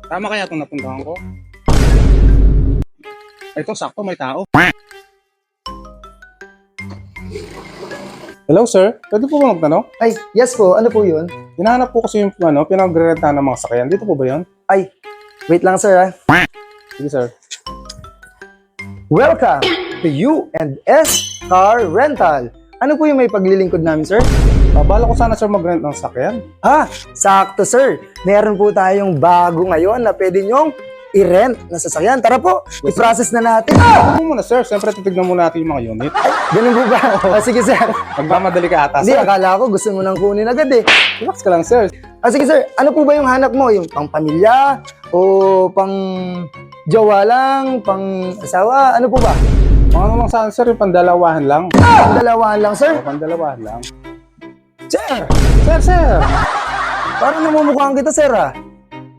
Tama kaya itong napuntahan ko? Ito, sakto, may tao. Hello, sir. Pwede po ba magtanong? Ay, yes po. Ano po yun? Hinahanap po kasi yung pinag-rentahan ng mga sakyan. Dito po ba yun? Ay, wait lang sir ha. Sige, sir. Welcome to U&S Car Rental. Ano po yung may paglilingkod namin sir? Bala ko sana, sir, mag-rent ng sakyan. Sakto sir. Meron po tayong bago ngayon na pwede nyong i-rent na sasakyan. Tara po, i-process na natin. Ano muna, sir? Siyempre, titignan muna natin yung mga unit. Ganun po ba? Sige sir. Magmamadali ka ata, Hindi, sir. akala ko gusto mo nang kunin agad eh. Relax ka lang, sir. Sige sir, ano po ba yung hanap mo? Yung pang pamilya? O pang jowa lang? Pang asawa? Ano po ba? Ano lang saan, sir? Yung pandalawahan lang. Pang dalawahan lang sir? O, pandalawahan lang. Sir! Sir! Parang namumukhaan kita sir ha.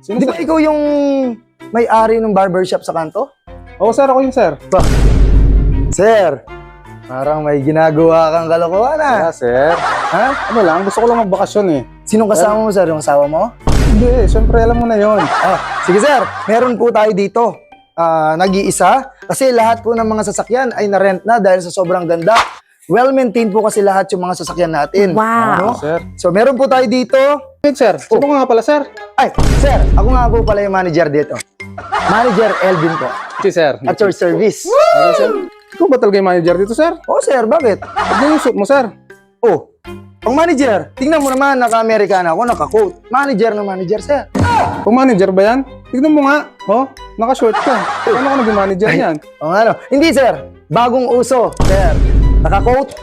Sino, Di ba sir? ikaw yung may-ari ng barbershop sa kanto? Oo, sir. Ako yun, sir. Sir, parang may ginagawa kang kalokohan Yeah, sir. Ha? Ano lang, gusto ko lang magbakasyon eh. Sinong kasama mo sir? Yung asawa mo? Hindi, siyempre alam mo na yon. Sige sir, meron po tayo dito. Nag-iisa. Kasi lahat po ng mga sasakyan ay na-rent na dahil sa sobrang ganda. Well-maintained po kasi lahat yung mga sasakyan natin. Wow. Sir. So meron po tayo dito. Wait, sir. Sino ko nga pala, sir? Ay, sir, ako nga po pala yung manager dito. Manager Elvin po. Si sir. At your service. Okay, sir. Ikaw ba talaga yung manager dito, sir? Oh sir, bakit? Ano yung suit mo, sir? Oh, ang manager. Tingnan mo naman, naka-Amerikana ako, naka-coat. Manager na manager, sir. Kung manager ba yan? Tignan mo nga. Oh, naka-short ka. Ano ka naging manager yan? O ano? Hindi, sir. Bagong uso, sir. Naka-coat,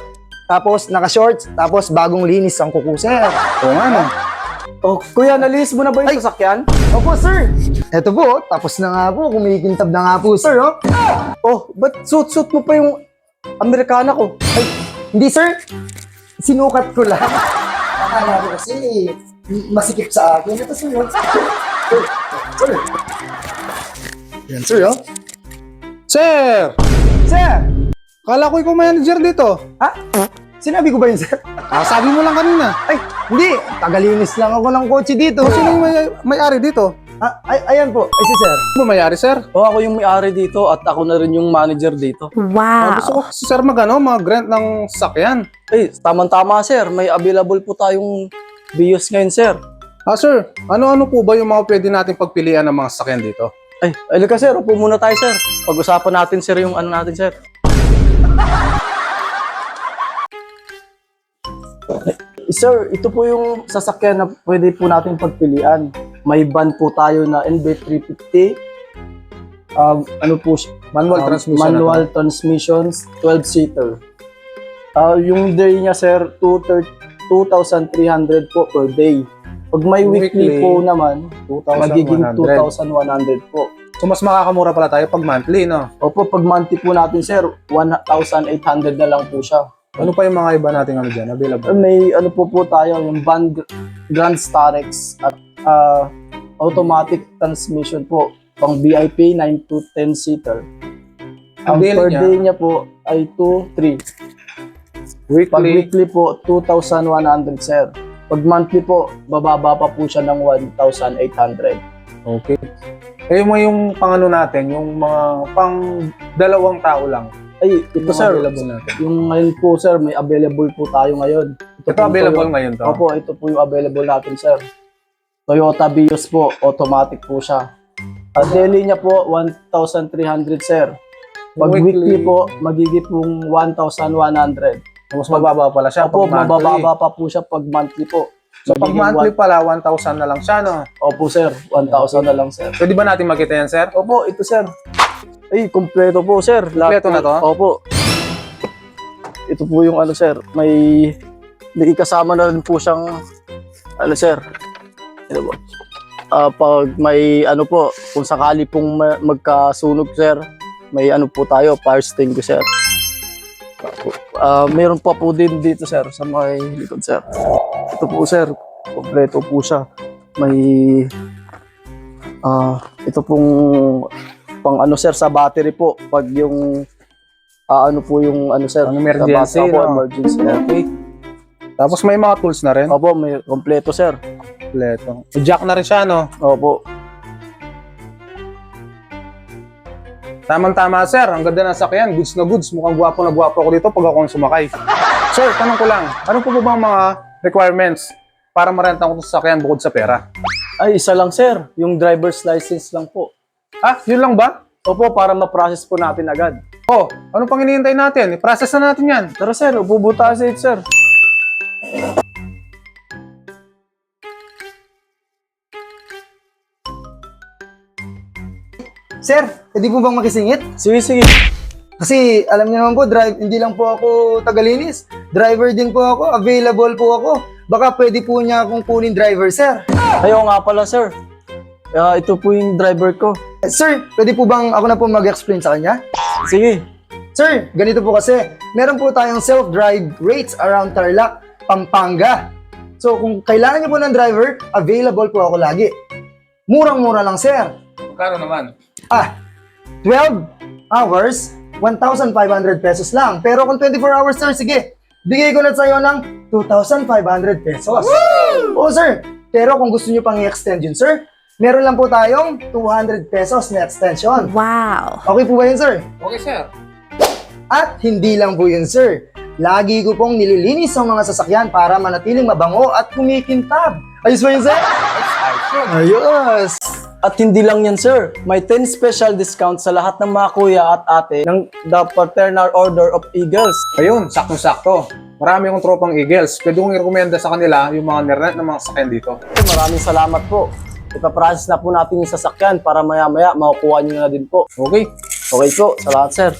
tapos naka-shorts, tapos bagong linis ang kuko, sir. Oo nga, no? Oh, kuya, nalis mo na ba yung sasakyan? Opo, sir. Eto po, tapos na nga po. Kumikintab na nga po, sir. Oh. Oh, ba't suit mo pa yung Amerikana ko? Ay, hindi, sir. Sinukat ko lang. Akala ko kasi masikip sa akin. Ito, sir. Sir. Yan, sir, oh. Sir! Sir! Kala ko ikaw manager dito. Ha? Sinabi ko ba yun, sir? Sabi mo lang kanina. Ay, hindi. Tagalinis lang ako ng kotse dito. Sino yung may-ari dito? Ayan po. Ay, si sir. Ano ba may-ari, sir? Oh, ako yung may-ari dito at ako na rin yung manager dito. Wow. Gusto ko, sir, mag-rent ng sakyan. Eh, tamang-tama sir, may available po tayong bios ngayon sir. Sir, ano-ano po ba yung mga pwede nating pagpilian ng mga sakyan dito? Ay, ka sir, upo muna tayo sir. Pag-usapan natin sir yung ano natin sir. Sir, ito po yung sasakyan na pwede po natin pagpilian. May van po tayo na NB350. Ano po siya? Manual transmission. Manual transmissions, 12-seater. Yung day niya sir, 2,300 po per day. Pag may weekly po naman, 2,100. magiging 2,100 po. So, mas makakamura pala tayo pag monthly, no? Opo, pag monthly po natin sir, 1,800 na lang po siya. Ano pa yung mga iba nating ano dyan, available? May ano po tayo, yung Grand Starex at automatic transmission po. Pang VIP, 9 to 10 seater. Ang daily per niya? day niya po ay 2-3. Pag weekly po, 2,100 sir. Pag monthly po, bababa pa po siya ng 1,800. Okay. Eh, yung pang ano natin, yung mga pang dalawang tao lang. Ay, ito Yung sir, available natin. yung ngayon po sir, may available po tayo ngayon. Ito po available yung- ngayon to? Opo, ito po yung available natin sir. Toyota Vios po, automatic po siya. At daily niya po, 1,300 sir. Pag weekly po, magiging pong 1,100. Mas mababa pala siya Opo, pag monthly. mabababa pa po siya pag monthly po. So, pag Magiging monthly pala, 1,000 na lang siya, no? Opo sir, 1,000 na lang sir. Pwede ba natin makita yan, sir? Opo, ito sir. Ay, kompleto po sir. Kompleto na to? Opo. Ito po yung ano sir, may kasama na rin po siyang ano sir. Ito po. Pag may ano po, kung sakali pong magkasunog sir, may ano po tayo, fire extinguisher. Meron pa po din dito sir, sa may likod sir. Ito po sir, kompleto po siya. May ito pong pang ano sir sa battery po pag yung ano po yung ano sir Ang emergency, sa battery po, no? emergency. Okay. Tapos may mga tools na rin. Opo, may kompleto sir. Kompleto. May jack na rin siya, no? Opo. Tamang-tama, sir. Ang ganda ng sakyan. Goods na goods. Mukhang gwapo na gwapo ako dito pag ako ang sumakay. Sir, tanong ko lang. Ano po ba ang mga requirements para marenta ko itong sasakyan bukod sa pera? Ay, isa lang sir, yung driver's license lang po. Ah, yun lang ba? Opo, para ma-process po natin agad. Oh, ano pang hinihintay natin? I-process na natin yan. Tara sir, upo po tayo sa sir. Sir, pwede po bang makisingit? Sige, sige. Kasi alam niyo naman po, hindi lang po ako tagalinis. Driver din po ako, available po ako. Baka pwede po niya akong kunin driver, sir. Ayaw nga pala sir. Ito po yung driver ko. Sir, pwede po bang ako na po mag-explain sa kanya? Sige. Sir, ganito po kasi, meron po tayong self-drive rates around Tarlac, Pampanga. So kung kailangan niyo po ng driver, available po ako lagi. Murang-mura lang, sir. Magkano naman? 12 hours, 1,500 pesos lang. Pero kung 24 hours, sir, sige, bigay ko na sa'yo ng 2,500 pesos. Oo, sir. Pero kung gusto niyo pang i-extend yun, sir, meron lang po tayong 200 pesos na extension. Wow. Okay po ba yun, sir? Okay, sir. At hindi lang po yun, sir. Lagi ko pong nililinis ang mga sasakyan para manatiling mabango at kumikintab. Ayos ba yun, sir? Ayos! At hindi lang yan sir, may 10 special discount sa lahat ng mga kuya at ate ng The Fraternal Order of Eagles. Ayun, saktong-sakto. Marami akong tropang Eagles. Pwede kong i-recommenda sa kanila yung mga nirent ng mga sasakyan dito. Maraming salamat po. Ipaprocess na po natin yung sasakyan para maya-maya makukuha nyo na din po. Okay? Okay po, salamat sir.